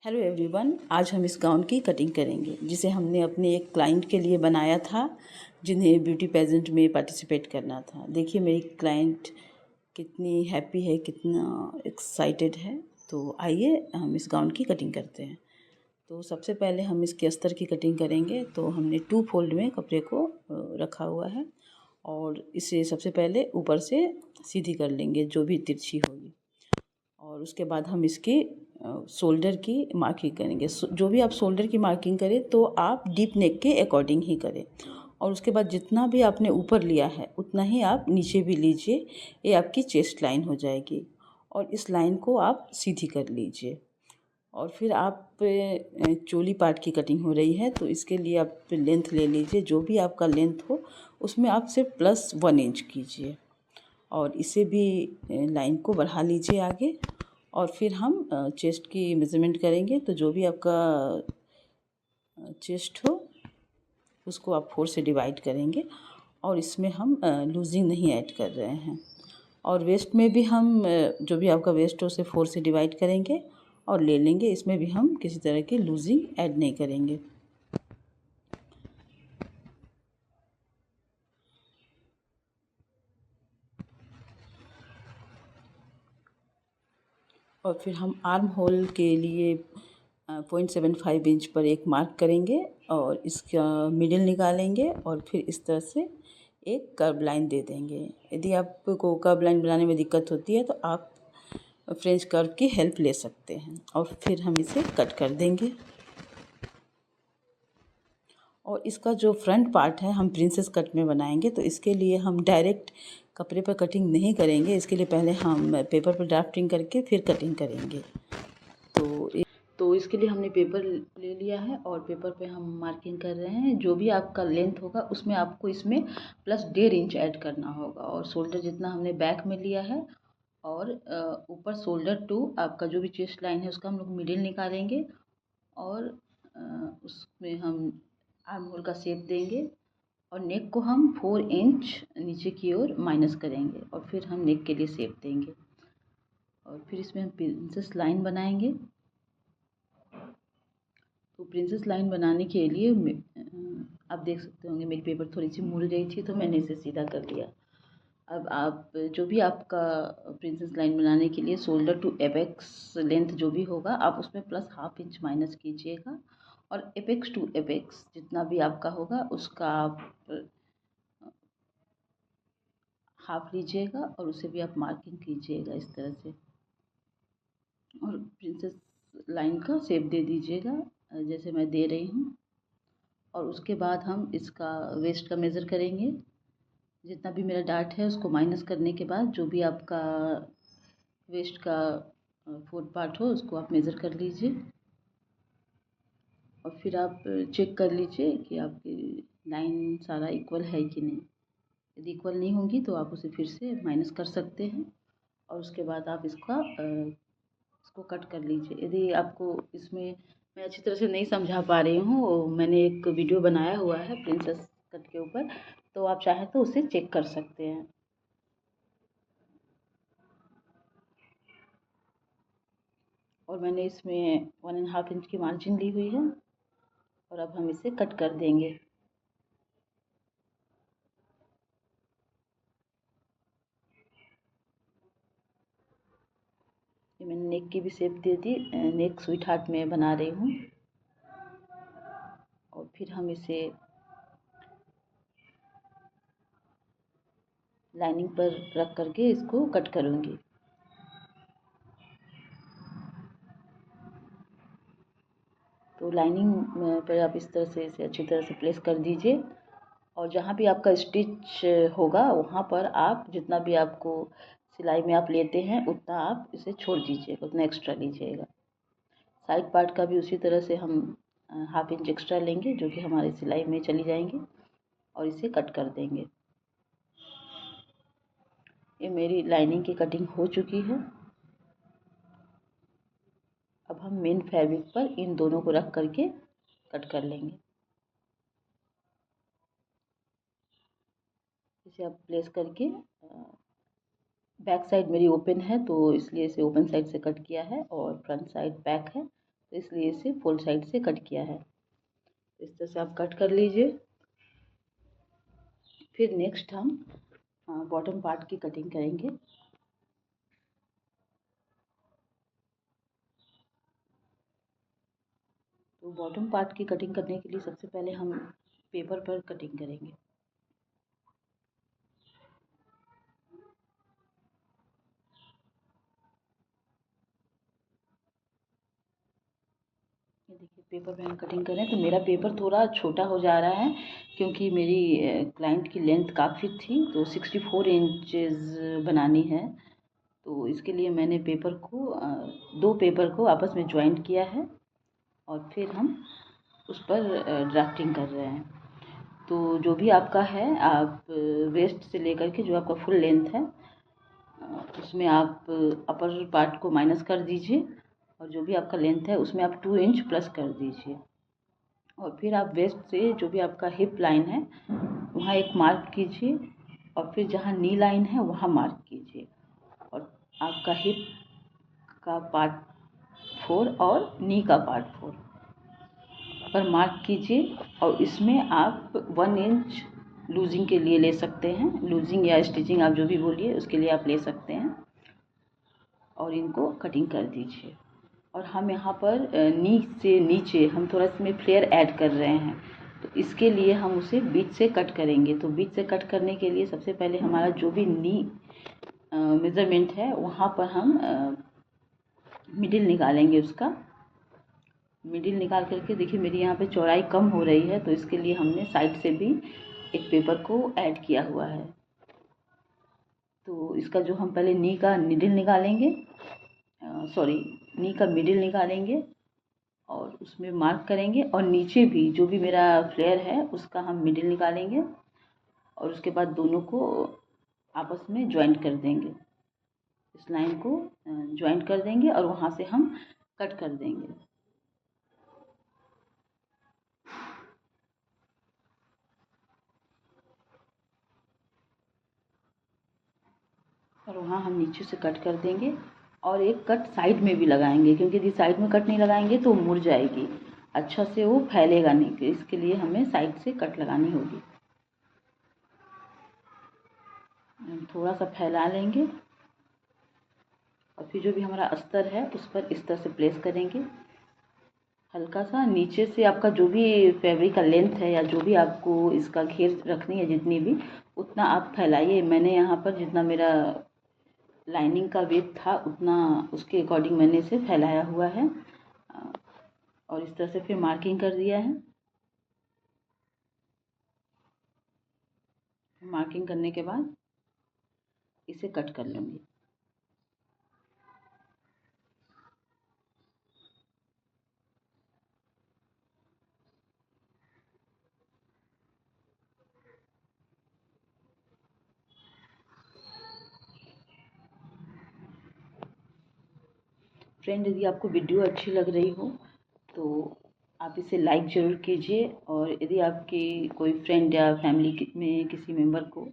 Hello everyone, आज हम इस गाउन की कटिंग करेंगे जिसे हमने अपने एक क्लाइंट के लिए बनाया था जिन्हें ब्यूटी पेजेंट में पार्टिसिपेट करना था। देखिए मेरी क्लाइंट कितनी हैप्पी है, कितना एक्साइटेड है। तो आइए हम इस गाउन की कटिंग करते हैं। तो सबसे पहले हम इसके अस्तर की कटिंग करेंगे। तो हमने 2 फोल्ड में कपड़े को रखा हुआ है और इसे सबसे पहले ऊपर से सीधी कर लेंगे जो भी तिरछी होगी, और उसके बाद हम इसकी शोल्डर की मार्किंग करेंगे। जो भी आप शोल्डर की मार्किंग करें तो आप डीप नेक के अकॉर्डिंग ही करें, और उसके बाद जितना भी आपने ऊपर लिया है उतना ही आप नीचे भी लीजिए। ये आपकी चेस्ट लाइन हो जाएगी और इस लाइन को आप सीधी कर लीजिए। और फिर आप चोली पार्ट की कटिंग हो रही है, तो इसके लिए आप लेंथ ले लीजिए। जो भी आपका लेंथ हो उसमें आप सिर्फ +1 इंच कीजिए और इसे भी लाइन को बढ़ा लीजिए आगे। और फिर हम चेस्ट की मेज़रमेंट करेंगे। तो जो भी आपका चेस्ट हो उसको आप 4 से डिवाइड करेंगे और इसमें हम लूजिंग नहीं ऐड कर रहे हैं। और वेस्ट में भी हम जो भी आपका वेस्ट हो उसे 4 से डिवाइड करेंगे और ले लेंगे। इसमें भी हम किसी तरह की लूजिंग ऐड नहीं करेंगे। और फिर हम आर्म होल के लिए 0.75 इंच पर एक मार्क करेंगे और इसका मिडिल निकालेंगे और फिर इस तरह से एक कर्व लाइन दे देंगे। यदि आपको कर्व लाइन बनाने में दिक्कत होती है तो आप फ्रेंच कर्व की हेल्प ले सकते हैं। और फिर हम इसे कट कर देंगे। और इसका जो फ्रंट पार्ट है हम प्रिंसेस कट में बनाएंगे, तो इसके लिए हम डायरेक्ट कपड़े पर कटिंग नहीं करेंगे। इसके लिए पहले हम पेपर पर ड्राफ्टिंग करके फिर कटिंग करेंगे। तो इसके लिए हमने पेपर ले लिया है और पेपर पे हम मार्किंग कर रहे हैं। जो भी आपका लेंथ होगा उसमें आपको इसमें +1.5 इंच ऐड करना होगा। और शोल्डर जितना हमने बैक में लिया है और ऊपर शोल्डर टू आपका जो भी चेस्ट लाइन है उसका हम लोग मिडिल निकालेंगे और उसमें हम आर्म होल का शेप देंगे और नेक को हम 4 इंच नीचे की ओर माइनस करेंगे और फिर हम नेक के लिए शेप देंगे। और फिर इसमें हम प्रिंसेस लाइन बनाएंगे। तो प्रिंसेस लाइन बनाने के लिए आप देख सकते होंगे मेरी पेपर थोड़ी सी मुड़ गई थी तो मैंने इसे सीधा कर लिया। अब आप जो भी आपका प्रिंसेस लाइन बनाने के लिए शोल्डर टू एपेक्स लेंथ जो भी होगा आप उसमें +1/2 इंच माइनस कीजिएगा और एपेक्स टू एपेक्स जितना भी आपका होगा उसका आप हाफ लीजिएगा और उसे भी आप मार्किंग कीजिएगा इस तरह से और प्रिंसेस लाइन का शेप दे दीजिएगा जैसे मैं दे रही हूँ। और उसके बाद हम इसका वेस्ट का मेज़र करेंगे। जितना भी मेरा डार्ट है उसको माइनस करने के बाद जो भी आपका वेस्ट का 4th पार्ट हो उसको आप मेज़र कर लीजिए और फिर आप चेक कर लीजिए कि आपकी लाइन सारा इक्वल है कि नहीं। यदि इक्वल नहीं होगी तो आप उसे फिर से माइनस कर सकते हैं और उसके बाद आप इसको कट कर लीजिए। यदि आपको इसमें मैं अच्छी तरह से नहीं समझा पा रही हूँ, मैंने एक वीडियो बनाया हुआ है प्रिंसेस कट के ऊपर, तो आप चाहें तो उसे चेक कर सकते हैं। और मैंने इसमें 1.5 इंच की मार्जिन ली हुई है और अब हम इसे कट कर देंगे। ये मैंने नेक की भी शेप दे दी। नेक स्वीट हार्ट में बना रही हूँ और फिर हम इसे लाइनिंग पर रख करके इसको कट करूँगी। तो लाइनिंग पर आप इस तरह से इसे अच्छी तरह से प्लेस कर दीजिए और जहाँ भी आपका स्टिच होगा वहाँ पर आप जितना भी आपको सिलाई में आप लेते हैं उतना आप इसे छोड़ दीजिएगा, उतना एक्स्ट्रा लीजिएगा। साइड पार्ट का भी उसी तरह से हम 1/2 इंच एक्स्ट्रा लेंगे जो कि हमारी सिलाई में चली जाएंगे और इसे कट कर देंगे। ये मेरी लाइनिंग की कटिंग हो चुकी है। अब हम मेन फैब्रिक पर इन दोनों को रख करके कट कर लेंगे। इसे आप प्लेस करके बैक साइड मेरी ओपन है तो इसलिए इसे ओपन साइड से कट किया है और फ्रंट साइड बैक है तो इसलिए इसे फुल साइड से कट किया है। इस तरह से आप कट कर लीजिए। फिर नेक्स्ट हम बॉटम पार्ट की कटिंग करेंगे। तो बॉटम पार्ट की कटिंग करने के लिए सबसे पहले हम पेपर पर कटिंग करेंगे। ये देखिए पेपर पे हम कटिंग करें तो मेरा पेपर थोड़ा छोटा हो जा रहा है क्योंकि मेरी क्लाइंट की लेंथ काफ़ी थी, तो 64 इंचेस बनानी है। तो इसके लिए मैंने पेपर को 2 पेपर को आपस में जॉइंट किया है और फिर हम उस पर ड्राफ्टिंग कर रहे हैं। तो जो भी आपका है, आप वेस्ट से लेकर के जो आपका फुल लेंथ है उसमें आप अपर पार्ट को माइनस कर दीजिए और जो भी आपका लेंथ है उसमें आप 2 इंच प्लस कर दीजिए। और फिर आप वेस्ट से जो भी आपका हिप लाइन है वहाँ एक मार्क कीजिए और फिर जहाँ नी लाइन है वहाँ मार्क कीजिए और आपका हिप का पार्ट 4 और नी का पार्ट 4 पर मार्क कीजिए। और इसमें आप 1 इंच लूजिंग के लिए ले सकते हैं, लूजिंग या स्टिचिंग आप जो भी बोलिए उसके लिए आप ले सकते हैं और इनको कटिंग कर दीजिए। और हम यहाँ पर नी से नीचे हम थोड़ा इसमें फ्लेयर ऐड कर रहे हैं, तो इसके लिए हम उसे बीच से कट करेंगे। तो बीच से कट करने के लिए सबसे पहले हमारा जो भी नी मेज़रमेंट है वहाँ पर हम मिडिल निकालेंगे। उसका मिडिल निकाल करके देखिए मेरी यहाँ पे चौड़ाई कम हो रही है, तो इसके लिए हमने साइड से भी एक पेपर को ऐड किया हुआ है। तो इसका जो हम पहले नी का मिडिल निकालेंगे, नी का मिडिल निकालेंगे और उसमें मार्क करेंगे और नीचे भी जो भी मेरा फ्लेयर है उसका हम मिडिल निकालेंगे और उसके बाद दोनों को आपस में ज्वाइंट कर देंगे। इस लाइन को ज्वाइंट कर देंगे और वहाँ से हम कट कर देंगे। और वहाँ हम नीचे से कट कर देंगे और एक कट साइड में भी लगाएंगे, क्योंकि यदि साइड में कट नहीं लगाएंगे तो मुड़ जाएगी, अच्छा से वो फैलेगा नहीं। तो इसके लिए हमें साइड से कट लगानी होगी। थोड़ा सा फैला लेंगे और फिर जो भी हमारा अस्तर है उस पर इस तरह से प्लेस करेंगे। हल्का सा नीचे से आपका जो भी फैब्रिक का लेंथ है या जो भी आपको इसका घेर रखनी है जितनी भी, उतना आप फैलाइए। मैंने यहाँ पर जितना मेरा लाइनिंग का वेट था उतना उसके अकॉर्डिंग मैंने इसे फैलाया हुआ है और इस तरह से फिर मार्किंग कर दिया है। मार्किंग करने के बाद इसे कट कर लूँगी। फ्रेंड, यदि आपको वीडियो अच्छी लग रही हो तो आप इसे लाइक ज़रूर कीजिए और यदि आपके कोई फ्रेंड या फैमिली में किसी मेंबर को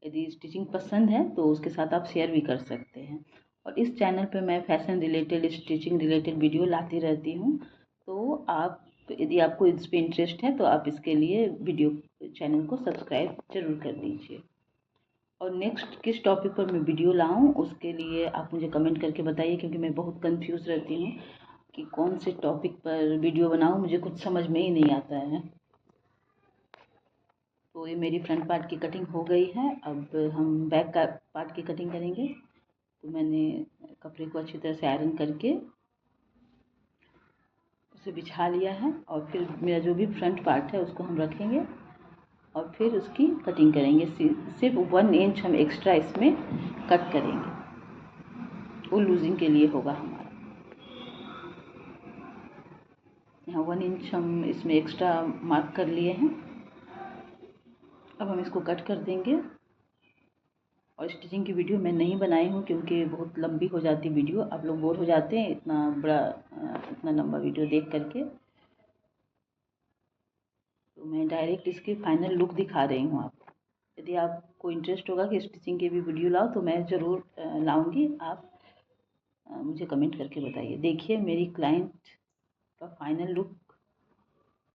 यदि स्टिचिंग पसंद है तो उसके साथ आप शेयर भी कर सकते हैं। और इस चैनल पे मैं fashion related, stitching related video लाती रहती हूँ, तो आप यदि आपको इस पर इंटरेस्ट है तो आप इसके लिए वीडियो चैनल को सब्सक्राइब जरूर कर दीजिए। और नेक्स्ट किस टॉपिक पर मैं वीडियो लाऊं उसके लिए आप मुझे कमेंट करके बताइए, क्योंकि मैं बहुत कंफ्यूज रहती हूँ कि कौन से टॉपिक पर वीडियो बनाऊं, मुझे कुछ समझ में ही नहीं आता है। तो ये मेरी फ्रंट पार्ट की कटिंग हो गई है। अब हम बैक का पार्ट की कटिंग करेंगे। तो मैंने कपड़े को अच्छी तरह से आयरन करके उसे बिछा लिया है और फिर मेरा जो भी फ्रंट पार्ट है उसको हम रखेंगे और फिर उसकी कटिंग करेंगे। सिर्फ 1 इंच हम एक्स्ट्रा इसमें कट करेंगे, वो लूजिंग के लिए होगा हमारा। यहाँ 1 इंच हम इसमें एक्स्ट्रा मार्क कर लिए हैं। अब हम इसको कट कर देंगे। और स्टिचिंग की वीडियो मैं नहीं बनाई हूँ क्योंकि बहुत लंबी हो जाती वीडियो, आप लोग बोर हो जाते हैं इतना बड़ा इतना लंबा वीडियो देख करके। तो मैं डायरेक्ट इसकी फाइनल लुक दिखा रही हूँ आपको। यदि आपको इंटरेस्ट होगा कि स्टिचिंग की भी वीडियो लाओ तो मैं ज़रूर लाऊंगी। आप मुझे कमेंट करके बताइए। देखिए मेरी क्लाइंट का फाइनल लुक